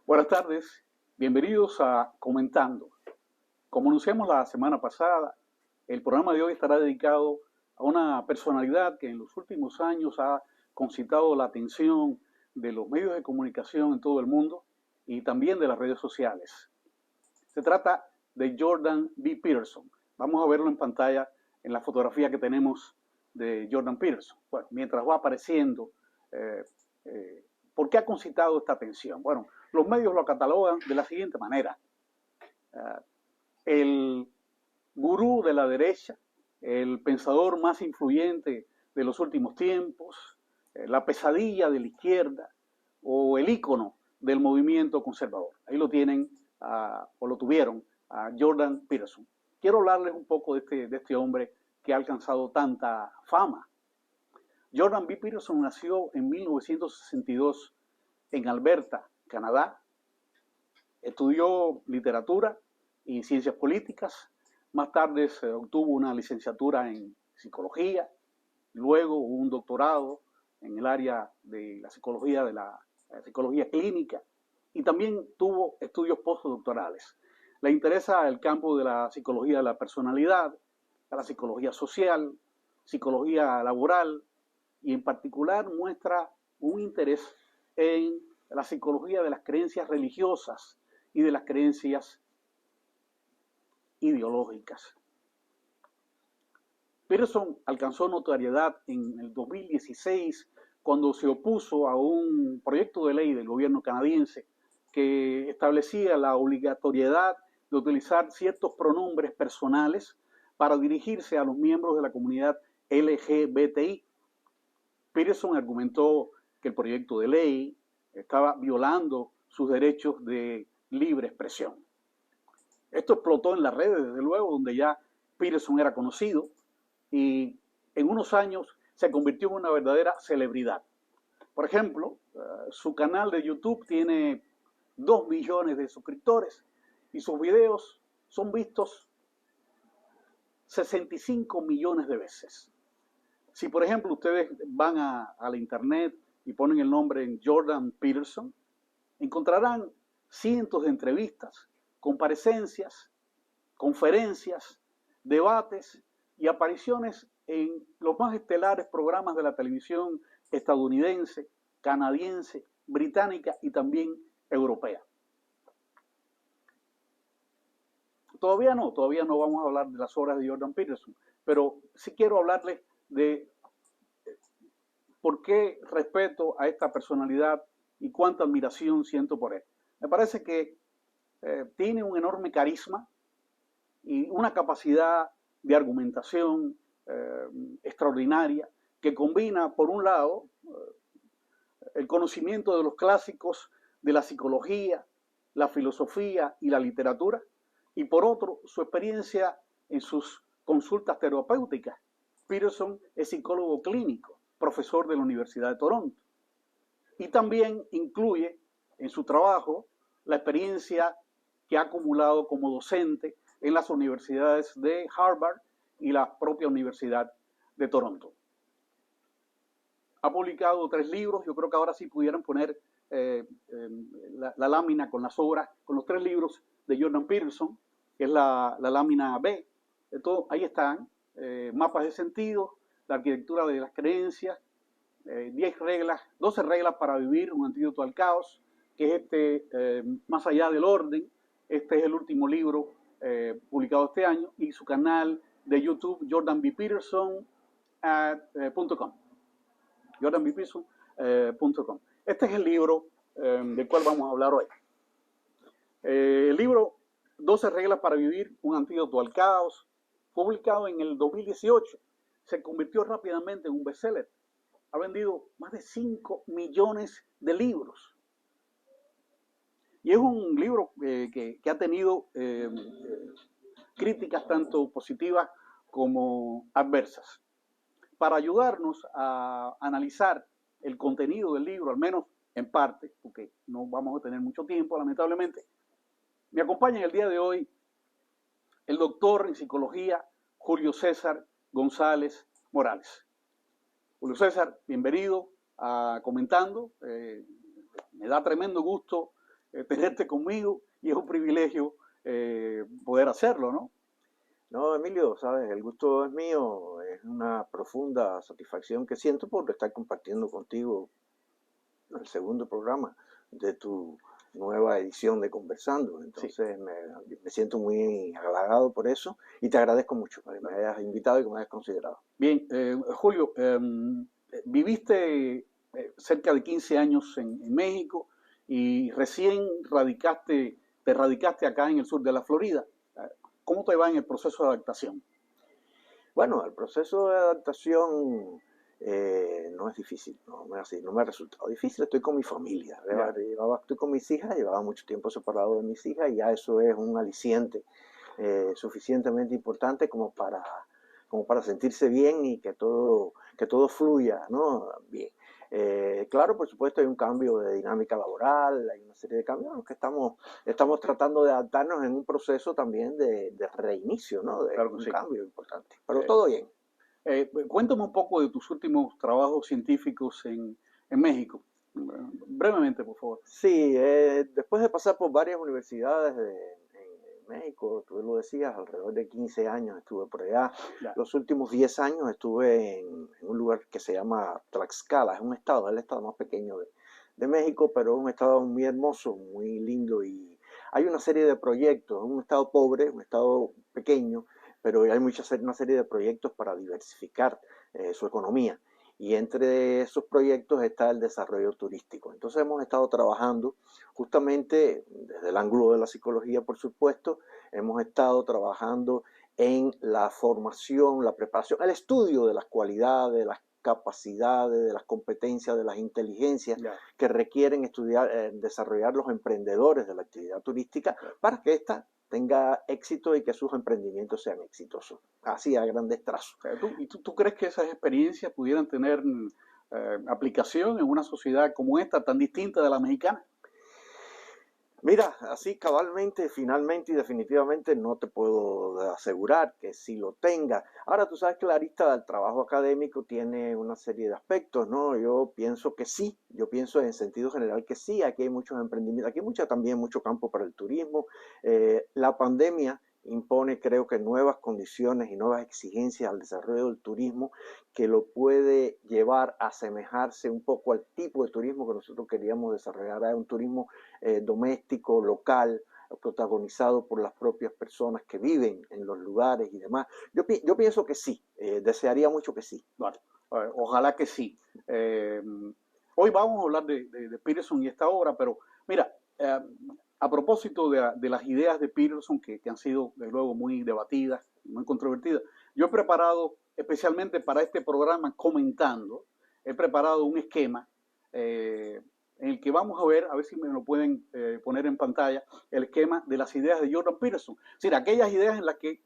Buenas tardes, bienvenidos a Comentando. Como anunciamos la semana pasada, el programa de hoy estará dedicado a una personalidad que en los últimos años ha concitado la atención de los medios de comunicación en todo el mundo y también de las redes sociales. Se trata de Jordan B. Peterson. Vamos a verlo en pantalla en la fotografía que tenemos de Jordan Peterson. Bueno, mientras va apareciendo, eh, ¿por qué ha concitado esta atención? Bueno, los medios lo catalogan de la siguiente manera. El gurú de la derecha, el pensador más influyente de los últimos tiempos, la pesadilla de la izquierda o el ícono del movimiento conservador. Ahí lo tienen, o lo tuvieron, a Jordan Peterson. Quiero hablarles un poco de este hombre que ha alcanzado tanta fama. Jordan B. Peterson nació en 1962 en Alberta, Canadá. Estudió literatura y ciencias políticas. Más tarde obtuvo una licenciatura en psicología, luego un doctorado en el área de la psicología clínica, y también tuvo estudios postdoctorales. Le interesa el campo de la psicología de la personalidad, la psicología social, psicología laboral, y en particular muestra un interés en la psicología de las creencias religiosas y de las creencias ideológicas. Peterson alcanzó notoriedad en el 2016 cuando se opuso a un proyecto de ley del gobierno canadiense que establecía la obligatoriedad de utilizar ciertos pronombres personales para dirigirse a los miembros de la comunidad LGBTI. Peterson argumentó que el proyecto de ley estaba violando sus derechos de libre expresión. Esto explotó en las redes, desde luego, donde ya Peterson era conocido y en unos años se convirtió en una verdadera celebridad. Por ejemplo, su canal de YouTube tiene 2 millones de suscriptores y sus videos son vistos 65 millones de veces. Si, por ejemplo, ustedes van a la internet y ponen el nombre en Jordan Peterson, encontrarán cientos de entrevistas, comparecencias, conferencias, debates y apariciones en los más estelares programas de la televisión estadounidense, canadiense, británica y también europea. Todavía no vamos a hablar de las obras de Jordan Peterson, pero sí quiero hablarles de por qué respeto a esta personalidad y cuánta admiración siento por él. Me parece que tiene un enorme carisma y una capacidad de argumentación extraordinaria que combina, por un lado, el conocimiento de los clásicos de la psicología, la filosofía y la literatura, y por otro, su experiencia en sus consultas terapéuticas. Peterson es psicólogo clínico, profesor de la Universidad de Toronto, y también incluye en su trabajo la experiencia que ha acumulado como docente en las universidades de Harvard y la propia Universidad de Toronto. Ha publicado 3 libros, yo creo que ahora sí pudieran poner la lámina con las obras, con los 3 libros de Jordan Peterson, que es la lámina B. Ahí están, mapas de sentido, la arquitectura de las creencias, 12 reglas para vivir, un antídoto al caos, que es Más allá del orden. Este es el último libro publicado este año, y su canal de YouTube, jordanbpeterson.com. jordanbpeterson.com. Este es el libro del cual vamos a hablar hoy. El libro 12 reglas para vivir, un antídoto al caos, publicado en el 2018, se convirtió rápidamente en un bestseller. Ha vendido más de 5 millones de libros. Y es un libro que ha tenido críticas tanto positivas como adversas. Para ayudarnos a analizar el contenido del libro, al menos en parte, porque no vamos a tener mucho tiempo, lamentablemente, me acompaña en el día de hoy el doctor en psicología Julio César González Morales. Julio César, bienvenido a Comentando. Me da tremendo gusto tenerte conmigo y es un privilegio poder hacerlo, ¿no? No, Emilio, sabes, el gusto es mío, es una profunda satisfacción que siento por estar compartiendo contigo el segundo programa de tu nueva edición de Conversando. Sí. Entonces me siento muy halagado por eso y te agradezco mucho que me hayas invitado y que me hayas considerado. Bien, Julio, viviste cerca de 15 años en México y recién te radicaste acá en el sur de la Florida. ¿Cómo te va en el proceso de adaptación? Bueno, el proceso de adaptación no es difícil, no me ha resultado difícil. Estoy con mi familia, estoy con mis hijas, llevaba mucho tiempo separado de mis hijas y ya eso es un aliciente suficientemente importante como para sentirse bien y que todo fluya, ¿no? Bien. Claro, por supuesto, hay un cambio de dinámica laboral, hay una serie de cambios en los que estamos tratando de adaptarnos en un proceso también de reinicio, ¿no? De Claro que un sí. cambio importante. Pero todo bien. Cuéntame un poco de tus últimos trabajos científicos en México. Brevemente, por favor. Sí, después de pasar por varias universidades en México, tú lo decías, alrededor de 15 años estuve por allá. Ya. Los últimos 10 años estuve en un lugar que se llama Tlaxcala, es el estado más pequeño de México, pero es un estado muy hermoso, muy lindo y hay una serie de proyectos, un estado pobre, un estado pequeño, pero hay una serie de proyectos para diversificar su economía. Y entre esos proyectos está el desarrollo turístico. Entonces hemos estado trabajando justamente desde el ángulo de la psicología, por supuesto, hemos estado trabajando en la formación, la preparación, el estudio de las cualidades, de las capacidades, de las competencias, de las inteligencias que requieren desarrollar los emprendedores de la actividad turística para que ésta tenga éxito y que sus emprendimientos sean exitosos. Así a grandes trazos. ¿Tú crees que esas experiencias pudieran tener aplicación en una sociedad como esta, tan distinta de la mexicana? Mira, así cabalmente, finalmente y definitivamente no te puedo asegurar que sí lo tenga. Ahora tú sabes que la arista del trabajo académico tiene una serie de aspectos, ¿no? Yo pienso que sí, yo pienso en sentido general que sí, aquí hay muchos emprendimientos, aquí hay también mucho campo para el turismo. La pandemia impone, creo que, nuevas condiciones y nuevas exigencias al desarrollo del turismo que lo puede llevar a asemejarse un poco al tipo de turismo que nosotros queríamos desarrollar. Hay un turismo doméstico, local, protagonizado por las propias personas que viven en los lugares y demás. Yo pienso que sí, desearía mucho que sí. Vale, ojalá que sí. Hoy vamos a hablar de Peterson y esta obra, pero mira, a propósito de las ideas de Peterson, que han sido, de luego, muy debatidas, muy controvertidas, yo he preparado, especialmente para este programa Comentando, he preparado un esquema en el que vamos a ver si me lo pueden poner en pantalla, el esquema de las ideas de Jordan Peterson. Es decir, aquellas ideas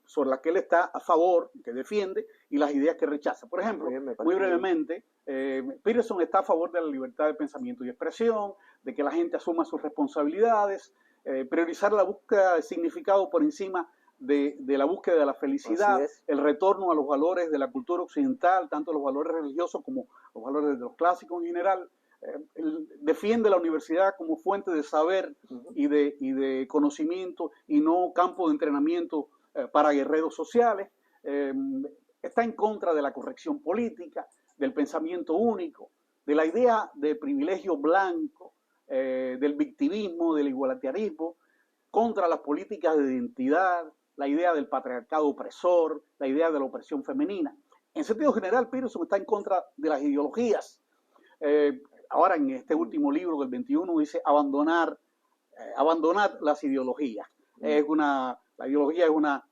sobre las que él está a favor, que defiende, y las ideas que rechaza. Por ejemplo, muy brevemente, Peterson está a favor de la libertad de pensamiento y expresión, de que la gente asuma sus responsabilidades, priorizar la búsqueda de significado por encima de la búsqueda de la felicidad, el retorno a los valores de la cultura occidental, tanto los valores religiosos como los valores de los clásicos en general. Defiende la universidad como fuente de saber y de conocimiento y no campo de entrenamiento para guerreros sociales. Está en contra de la corrección política, del pensamiento único, de la idea de privilegio blanco, del victimismo, del igualitarismo, contra las políticas de identidad, la idea del patriarcado opresor, la idea de la opresión femenina. En sentido general, Peterson está en contra de las ideologías. Ahora en este último libro del 21 dice abandonad las ideologías. La ideología es una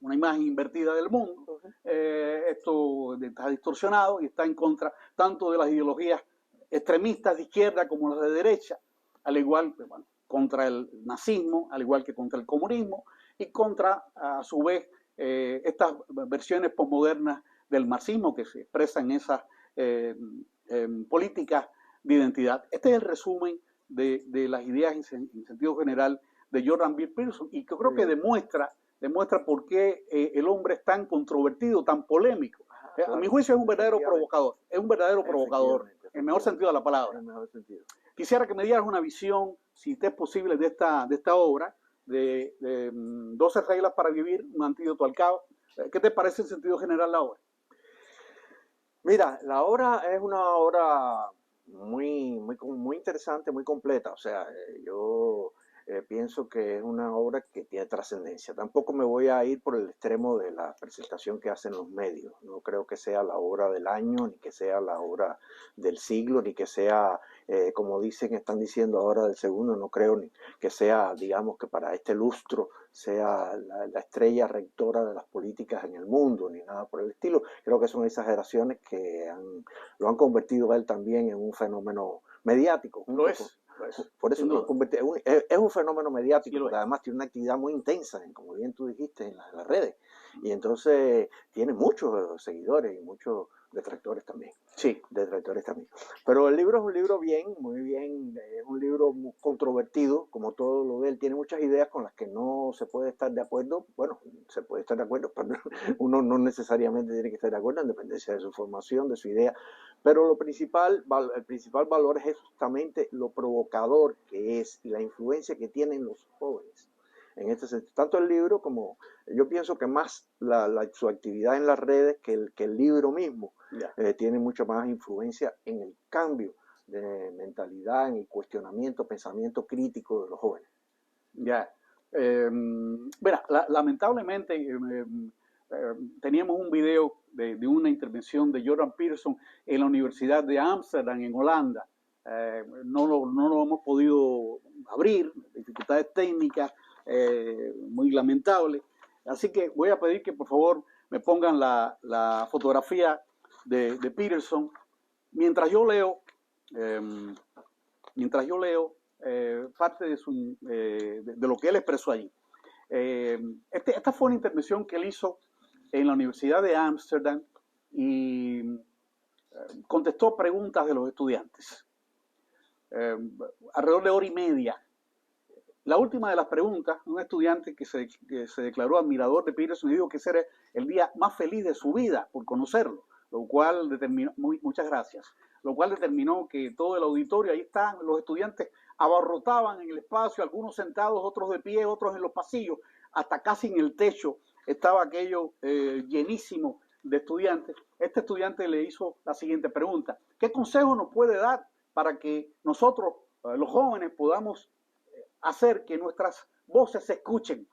imagen invertida del mundo. Esto está distorsionado y está en contra tanto de las ideologías extremistas de izquierda como las de derecha, al igual que contra el nazismo, al igual que contra el comunismo y contra, a su vez, estas versiones posmodernas del marxismo que se expresan en esas políticas de identidad. Este es el resumen de las ideas en sentido general de Jordan B. Peterson y que creo que demuestra por qué el hombre es tan controvertido, tan polémico. A mi juicio es un verdadero provocador, en el mejor sentido de la palabra. Quisiera que me dieras una visión, si te es posible, de esta obra, de 12 reglas para vivir, un antídoto al caos. ¿Qué te parece en sentido general la obra? Mira, la obra es una obra muy interesante, muy completa. O sea, yo pienso que es una obra que tiene trascendencia. Tampoco me voy a ir por el extremo de la presentación que hacen los medios. No creo que sea la obra del año, ni que sea la obra del siglo, ni que sea, como están diciendo ahora del segundo. No creo ni que sea, digamos, que para este lustro sea la estrella rectora de las políticas en el mundo, ni nada por el estilo. Creo que son exageraciones que lo han convertido a él también en un fenómeno mediático. Lo es, Por eso sin duda. es un fenómeno mediático, Sí, porque además tiene una actividad muy intensa, como bien tú dijiste, en las redes. Y entonces tiene muchos seguidores y muchos detractores también. Sí. Detractores también. Pero el libro es un libro muy bien, es un libro muy controvertido, como todo lo de él. Tiene muchas ideas con las que no se puede estar de acuerdo. Bueno, se puede estar de acuerdo, pero uno no necesariamente tiene que estar de acuerdo en dependencia de su formación, de su idea. Pero el principal valor es justamente lo provocador que es y la influencia que tienen los jóvenes. En este sentido, tanto el libro como yo pienso que más su actividad en las redes que el libro mismo tiene mucha más influencia en el cambio de mentalidad, en el cuestionamiento, pensamiento crítico de los jóvenes. Ya. Mira, lamentablemente teníamos un video de una intervención de Jordan Peterson en la Universidad de Ámsterdam, en Holanda. No lo hemos podido abrir, dificultades técnicas, muy lamentables. Así que voy a pedir que por favor me pongan la fotografía de Peterson. Mientras yo leo, parte de lo que él expresó allí. Esta fue una intervención que él hizo en la Universidad de Ámsterdam y contestó preguntas de los estudiantes. Alrededor de hora y media. La última de las preguntas, un estudiante que se declaró admirador de Peterson y dijo que ese era el día más feliz de su vida por conocerlo, lo cual determinó, muchas gracias, lo cual determinó que todo el auditorio, ahí están, los estudiantes abarrotaban en el espacio, algunos sentados, otros de pie, otros en los pasillos, hasta casi en el techo estaba aquello llenísimo de estudiantes. Este estudiante le hizo la siguiente pregunta: ¿qué consejo nos puede dar para que nosotros, los jóvenes, podamos hacer que nuestras voces se escuchen?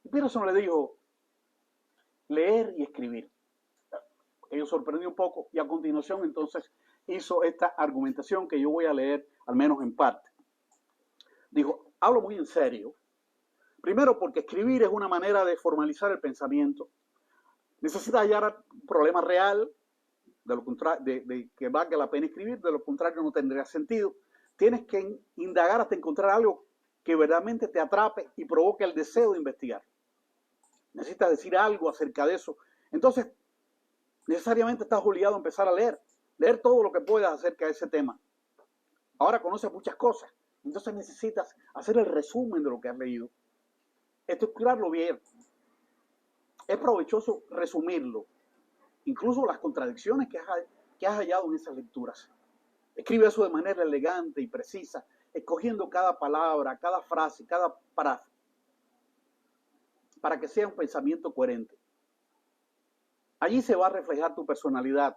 Y Peterson le dijo: leer y escribir. Ello sorprendió un poco y a continuación entonces hizo esta argumentación que yo voy a leer al menos en parte. Dijo: hablo muy en serio. Primero, porque escribir es una manera de formalizar el pensamiento. Necesitas hallar un problema real, de que valga la pena escribir, de lo contrario no tendría sentido. Tienes que indagar hasta encontrar algo que verdaderamente te atrape y provoque el deseo de investigar. Necesitas decir algo acerca de eso. Entonces, necesariamente estás obligado a empezar a leer todo lo que puedas acerca de ese tema. Ahora conoces muchas cosas, entonces necesitas hacer el resumen de lo que has leído, estructurarlo bien. Es provechoso resumirlo, incluso las contradicciones que has hallado en esas lecturas. Escribe eso de manera elegante y precisa, escogiendo cada palabra, cada frase, cada párrafo, para que sea un pensamiento coherente. Allí se va a reflejar tu personalidad.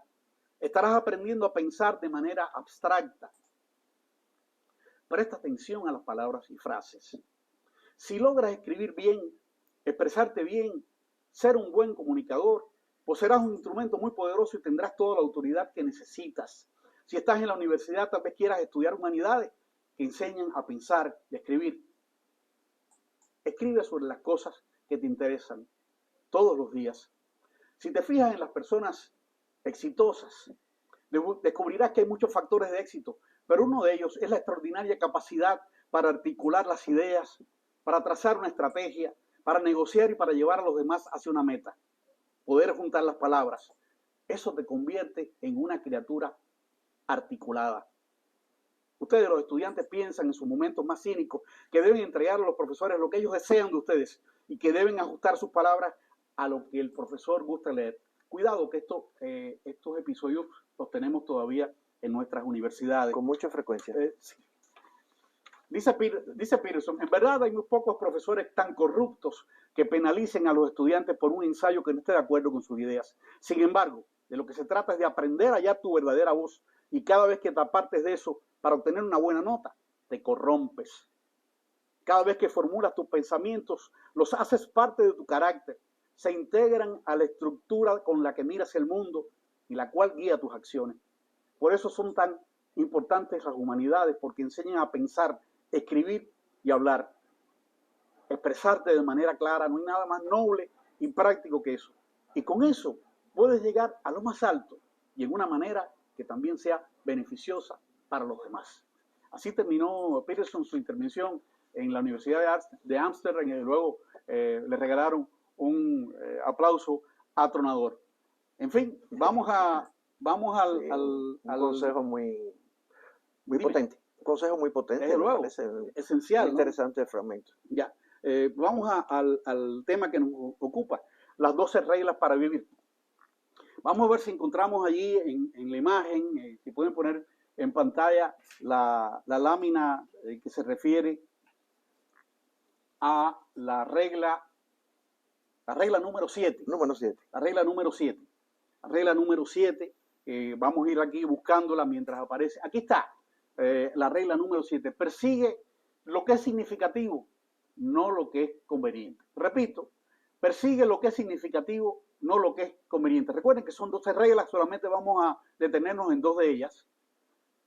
Estarás aprendiendo a pensar de manera abstracta. Presta atención a las palabras y frases. Si logras escribir bien, expresarte bien, ser un buen comunicador, poseerás un instrumento muy poderoso y tendrás toda la autoridad que necesitas. Si estás en la universidad, tal vez quieras estudiar humanidades que enseñan a pensar y a escribir. Escribe sobre las cosas que te interesan todos los días. Si te fijas en las personas exitosas, descubrirás que hay muchos factores de éxito, pero uno de ellos es la extraordinaria capacidad para articular las ideas, para trazar una estrategia, para negociar y para llevar a los demás hacia una meta. Poder juntar las palabras. Eso te convierte en una criatura articulada. Ustedes, los estudiantes, piensan en sus momentos más cínicos que deben entregar a los profesores lo que ellos desean de ustedes y que deben ajustar sus palabras a lo que el profesor gusta leer. Cuidado que estos episodios los tenemos todavía en nuestras universidades. Con mucha frecuencia. Sí. Dice Peterson, en verdad hay muy pocos profesores tan corruptos que penalicen a los estudiantes por un ensayo que no esté de acuerdo con sus ideas. Sin embargo, de lo que se trata es de aprender a hallar tu verdadera voz, y cada vez que te apartes de eso para obtener una buena nota, te corrompes. Cada vez que formulas tus pensamientos, los haces parte de tu carácter, se integran a la estructura con la que miras el mundo y la cual guía tus acciones. Por eso son tan importantes las humanidades, porque enseñan a pensar, escribir y hablar. Expresarte de manera clara, no hay nada más noble y práctico que eso. Y con eso puedes llegar a lo más alto y en una manera que también sea beneficiosa para los demás. Así terminó Peterson su intervención en la Universidad de Ámsterdam, y luego le regalaron un aplauso atronador. En fin, vamos al consejo muy potente. Un consejo muy potente. Desde luego, esencial. Muy interesante, ¿no? El fragmento. Ya. Vamos al tema que nos ocupa, las 12 reglas para vivir. Vamos a ver si encontramos allí en la imagen, si pueden poner en pantalla la lámina que se refiere a la regla número 7. La regla número 7. La regla número 7, vamos a ir aquí buscándola mientras aparece. Aquí está, la regla número 7. Persigue lo que es significativo, no lo que es conveniente. Repito, persigue lo que es significativo, no lo que es conveniente. Recuerden que son 12 reglas, solamente vamos a detenernos en 2 de ellas.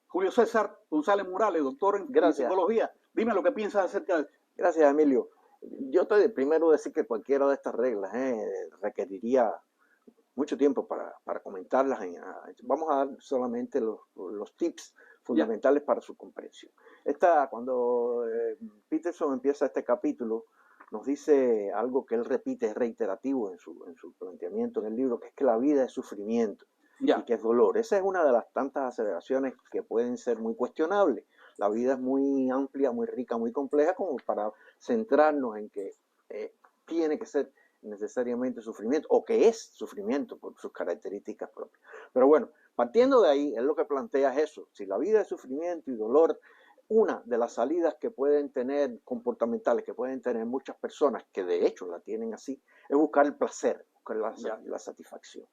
Julio César González Morales, doctor en psicología, dime lo que piensas acerca de esto. Gracias, Emilio. Yo te primero decir que cualquiera de estas reglas requeriría mucho tiempo para comentarlas. Vamos a dar solamente los tips fundamentales para su comprensión. Cuando Peterson empieza este capítulo, nos dice algo que él repite, es reiterativo en su planteamiento en el libro, que es que la vida es sufrimiento y que es dolor. Esa es una de las tantas aseveraciones que pueden ser muy cuestionables. La vida es muy amplia, muy rica, muy compleja, como para centrarnos en que tiene que ser necesariamente sufrimiento, o que es sufrimiento por sus características propias. Pero bueno, partiendo de ahí, él lo que plantea es eso. Si la vida es sufrimiento y dolor, una de las salidas que pueden tener, comportamentales, que pueden tener muchas personas, que de hecho la tienen así, es buscar el placer, buscar la satisfacción.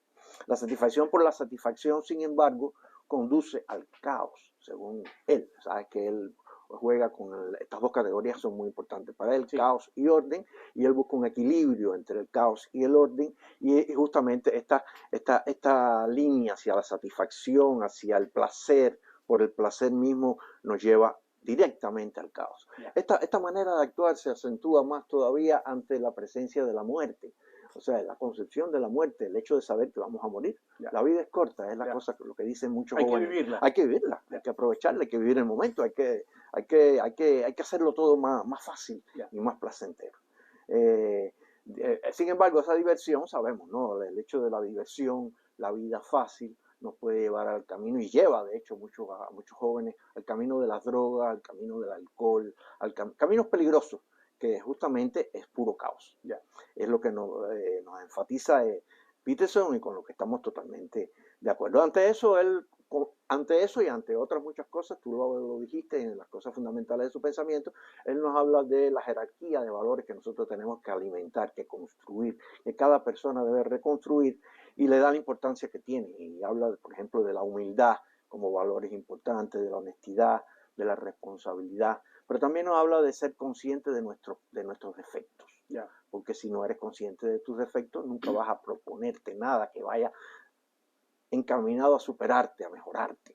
La satisfacción por la satisfacción, sin embargo, conduce al caos, según él. Sabes que él juega con estas 2 categorías, son muy importantes para él, caos y orden, y él busca un equilibrio entre el caos y el orden, y justamente esta línea hacia la satisfacción, hacia el placer, por el placer mismo, nos lleva directamente al caos. Esta manera de actuar se acentúa más todavía ante la presencia de la muerte. O sea, la concepción de la muerte, el hecho de saber que vamos a morir. La vida es corta, es la cosa, lo que dicen muchos jóvenes. Hay que vivirla, hay que aprovecharla, hay que vivir el momento, hay que hacerlo todo más fácil y más placentero. Sin embargo, esa diversión, sabemos, ¿no? El hecho de la diversión, la vida fácil, nos puede llevar al camino, y lleva de hecho a muchos jóvenes al camino de las drogas, al camino del alcohol, caminos peligrosos, que justamente es puro caos. Es lo que nos enfatiza Peterson, y con lo que estamos totalmente de acuerdo. Ante eso y ante otras muchas cosas, tú lo dijiste en las cosas fundamentales de su pensamiento, él nos habla de la jerarquía de valores que nosotros tenemos que alimentar, que construir, que cada persona debe reconstruir, y le da la importancia que tiene, y habla, por ejemplo, de la humildad como valores importantes, de la honestidad, de la responsabilidad, pero también nos habla de ser consciente de nuestros defectos, porque si no eres consciente de tus defectos, nunca vas a proponerte nada que vaya encaminado a superarte, a mejorarte.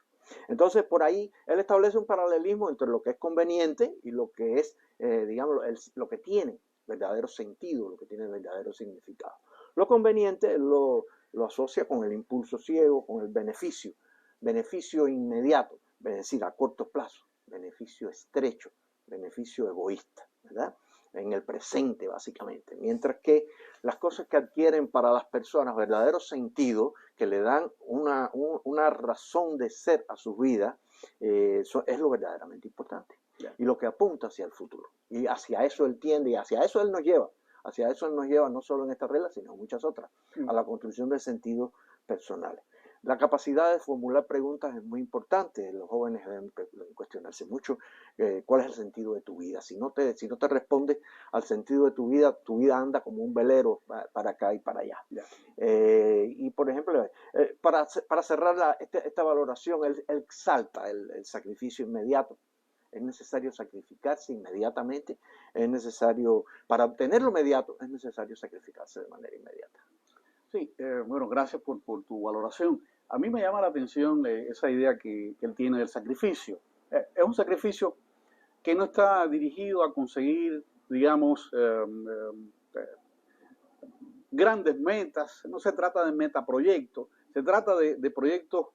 Entonces, por ahí, él establece un paralelismo entre lo que es conveniente y lo que es, digamos, lo que tiene verdadero sentido, lo que tiene verdadero significado. Lo conveniente él lo asocia con el impulso ciego, con el beneficio inmediato, es decir, a corto plazo, beneficio estrecho, beneficio egoísta, ¿verdad? En el presente, básicamente. Mientras que las cosas que adquieren para las personas verdadero sentido, que le dan una razón de ser a sus vidas, es lo verdaderamente importante. Y lo que apunta hacia el futuro. Y hacia eso él tiende, y hacia eso él nos lleva. Hacia eso él nos lleva, no solo en esta regla, sino en muchas otras, a la construcción de sentidos personales. La capacidad de formular preguntas es muy importante. Los jóvenes deben cuestionarse mucho cuál es el sentido de tu vida. Si no te respondes al sentido de tu vida anda como un velero para acá y para allá. Ya. Y por ejemplo, para cerrar esta valoración, él exalta el sacrificio inmediato. Es necesario sacrificarse inmediatamente, para obtener lo inmediato, es necesario sacrificarse de manera inmediata. Sí, bueno, gracias por tu valoración. A mí me llama la atención esa idea que él tiene del sacrificio. Es un sacrificio que no está dirigido a conseguir, digamos, grandes metas, no se trata de metaproyectos, se trata de proyectos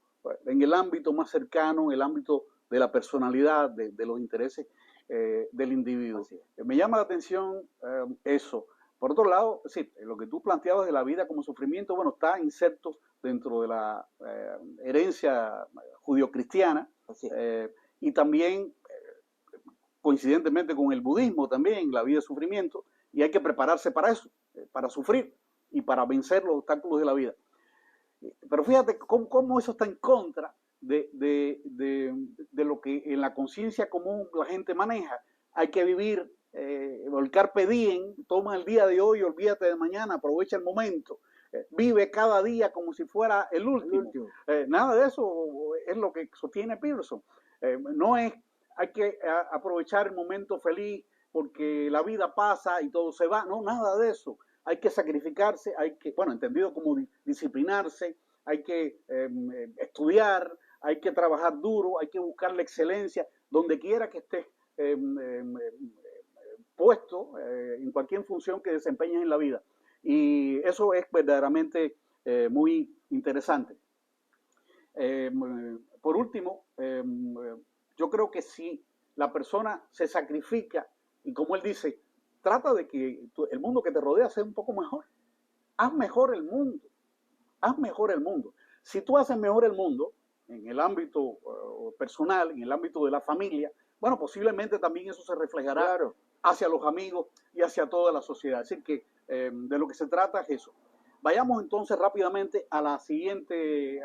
en el ámbito más cercano, en el ámbito de la personalidad, de los intereses del individuo. Me llama la atención eso. Por otro lado, sí, lo que tú planteabas de la vida como sufrimiento, bueno, está inserto dentro de la herencia judio-cristiana y también coincidentemente con el budismo también, la vida de sufrimiento, y hay que prepararse para eso, para sufrir y para vencer los obstáculos de la vida. Pero fíjate cómo eso está en contra de lo que en la conciencia común la gente maneja. Hay que vivir el carpe diem, toma el día de hoy, olvídate de mañana, aprovecha el momento, vive cada día como si fuera el último. Nada de eso es lo que sostiene Peterson. No es, hay que aprovechar el momento feliz porque la vida pasa y todo se va, no, nada de eso. Hay que sacrificarse, hay que, bueno, entendido como disciplinarse, hay que estudiar, hay que trabajar duro, hay que buscar la excelencia, donde quiera que estés puesto, en cualquier función que desempeñes en la vida. Y eso es verdaderamente muy interesante. Por último, yo creo que si la persona se sacrifica, y como él dice, trata de que el mundo que te rodea sea un poco mejor. Haz mejor el mundo. Haz mejor el mundo. Si tú haces mejor el mundo, en el ámbito personal, en el ámbito de la familia, bueno, posiblemente también eso se reflejará hacia los amigos y hacia toda la sociedad. Así que de lo que se trata es eso. Vayamos entonces rápidamente a la siguiente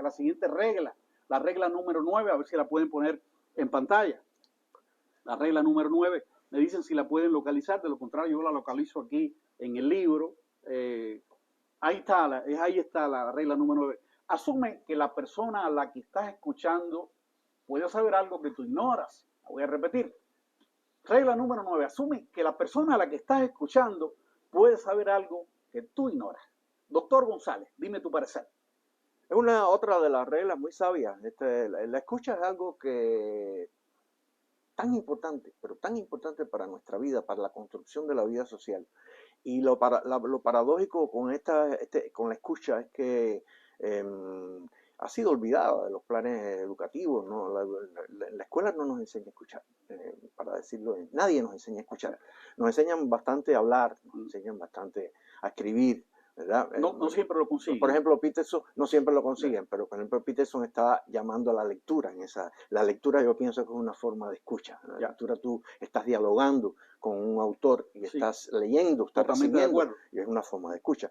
regla, la regla número 9, a ver si la pueden poner en pantalla. La regla número 9, me dicen si la pueden localizar, de lo contrario yo la localizo aquí en el libro. Ahí está la regla número 9. Asume que la persona a la que estás escuchando puede saber algo que tú ignoras. La voy a repetir. Regla número 9. Asume que la persona a la que estás escuchando puede saber algo que tú ignoras. Doctor González, dime tu parecer. Es otra de las reglas muy sabias. La escucha es algo que tan importante, pero tan importante para nuestra vida, para la construcción de la vida social. Y lo paradójico con la escucha es que ha sido olvidada de los planes educativos, ¿no? La escuela no nos enseña a escuchar, para decirlo bien. Nadie nos enseña a escuchar. Nos enseñan bastante a hablar, nos enseñan bastante a escribir, ¿verdad? No siempre lo consiguen. Por ejemplo, Peterson no siempre lo consiguen, pero por ejemplo Peterson está llamando a la lectura. La lectura yo pienso que es una forma de escucha. La lectura tú estás dialogando con un autor y estás leyendo, estás recibiendo, y es una forma de escucha.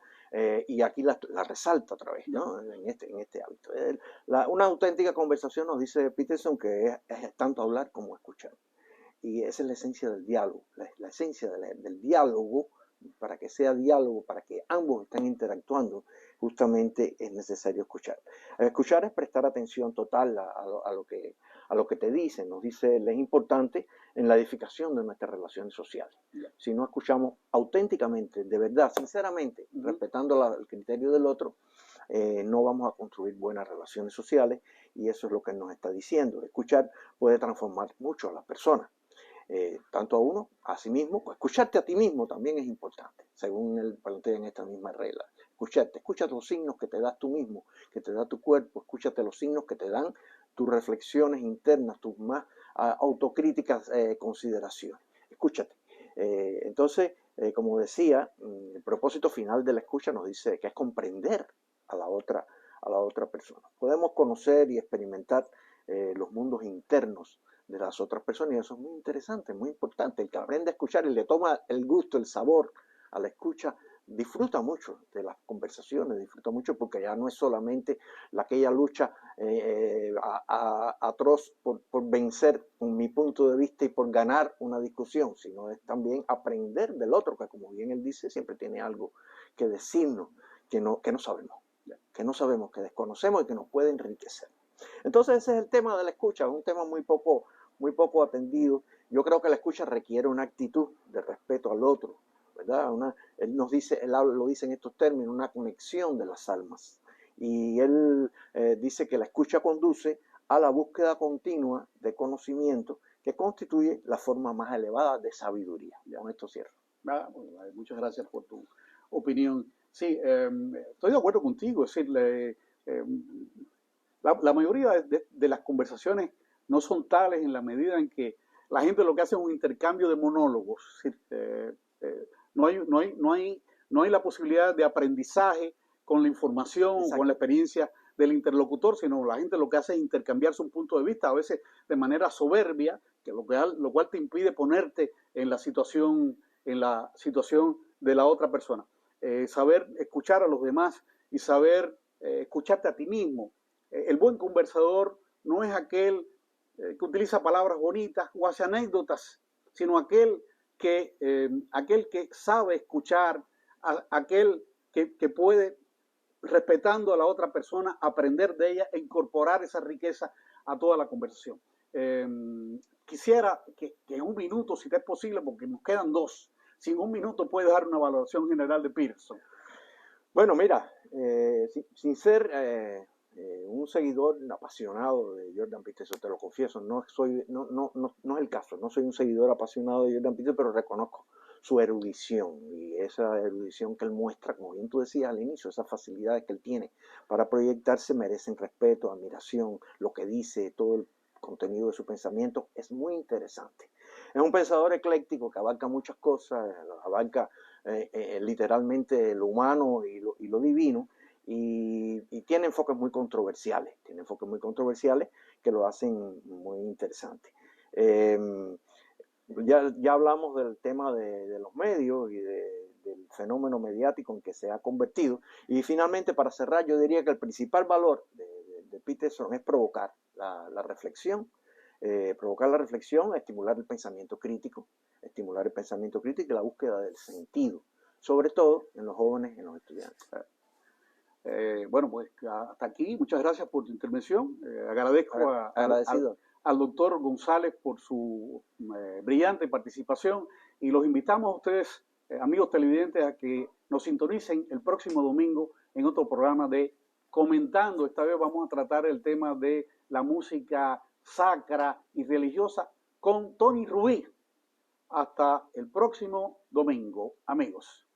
Y aquí la resalta otra vez, ¿no? En este hábito. Una auténtica conversación, nos dice Peterson, que es tanto hablar como escuchar. Y esa es la esencia del diálogo. La esencia del diálogo, para que sea diálogo, para que ambos estén interactuando, justamente es necesario escuchar. Escuchar es prestar atención total a lo que te dicen. Nos dice, es importante en la edificación de nuestras relaciones sociales. Si no escuchamos auténticamente, de verdad, sinceramente, respetando el criterio del otro, no vamos a construir buenas relaciones sociales, y eso es lo que nos está diciendo. Escuchar puede transformar mucho a las personas. Tanto a uno, a sí mismo, pues escucharte a ti mismo también es importante, según él plantea en esta misma regla. Escucha los signos que te das tú mismo, que te da tu cuerpo, escúchate los signos que te dan tus reflexiones internas, tus más autocríticas consideraciones. Escúchate. Entonces, como decía, el propósito final de la escucha nos dice que es comprender a la otra persona. Podemos conocer y experimentar los mundos internos de las otras personas, y eso es muy interesante, muy importante. El que aprende a escuchar y le toma el gusto, el sabor a la escucha, disfruta mucho de las conversaciones, disfruta mucho porque ya no es solamente aquella lucha atroz por vencer, con mi punto de vista, y por ganar una discusión, sino es también aprender del otro, que como bien él dice, siempre tiene algo que decirnos que no sabemos, que desconocemos y que nos puede enriquecer. Entonces ese es el tema de la escucha, es un tema muy poco atendido. Yo creo que la escucha requiere una actitud de respeto al otro, ¿verdad? Él lo dice en estos términos, una conexión de las almas. Y él dice que la escucha conduce a la búsqueda continua de conocimiento, que constituye la forma más elevada de sabiduría. Con esto cierro. Bueno, muchas gracias por tu opinión. Sí, estoy de acuerdo contigo. Es decir, la mayoría de las conversaciones no son tales en la medida en que la gente lo que hace es un intercambio de monólogos. Es decir, no hay la posibilidad de aprendizaje con la información, con la experiencia del interlocutor, sino la gente lo que hace es intercambiarse un punto de vista, a veces de manera soberbia, lo cual te impide ponerte en la situación de la otra persona. Saber escuchar a los demás y saber escucharte a ti mismo. El buen conversador no es aquel que utiliza palabras bonitas o hace anécdotas, sino aquel que sabe escuchar, aquel que puede, respetando a la otra persona, aprender de ella e incorporar esa riqueza a toda la conversación. Quisiera que en un minuto, si te es posible, porque nos quedan 2, si en un minuto puedes dar una valoración general de Peterson. Bueno, mira, sin ser un seguidor apasionado de Jordan Peterson, te lo confieso, no es el caso, no soy un seguidor apasionado de Jordan Peterson, pero reconozco su erudición y esa erudición que él muestra, como bien tú decías al inicio, esas facilidades que él tiene para proyectarse merecen respeto, admiración, lo que dice, todo el contenido de su pensamiento es muy interesante. Es un pensador ecléctico que abarca muchas cosas, abarca literalmente lo humano y lo divino, y tiene enfoques muy controversiales, que lo hacen muy interesante. Ya hablamos del tema de los medios y del fenómeno mediático en que se ha convertido, y finalmente, para cerrar, yo diría que el principal valor de Peterson es provocar la reflexión, estimular el pensamiento crítico y la búsqueda del sentido, sobre todo en los jóvenes y en los estudiantes. Bueno, pues hasta aquí. Muchas gracias por tu intervención. Agradezco al doctor González por su brillante participación y los invitamos a ustedes, amigos televidentes, a que nos sintonicen el próximo domingo en otro programa de Comentando. Esta vez vamos a tratar el tema de la música sacra y religiosa con Tony Rubí. Hasta el próximo domingo, amigos.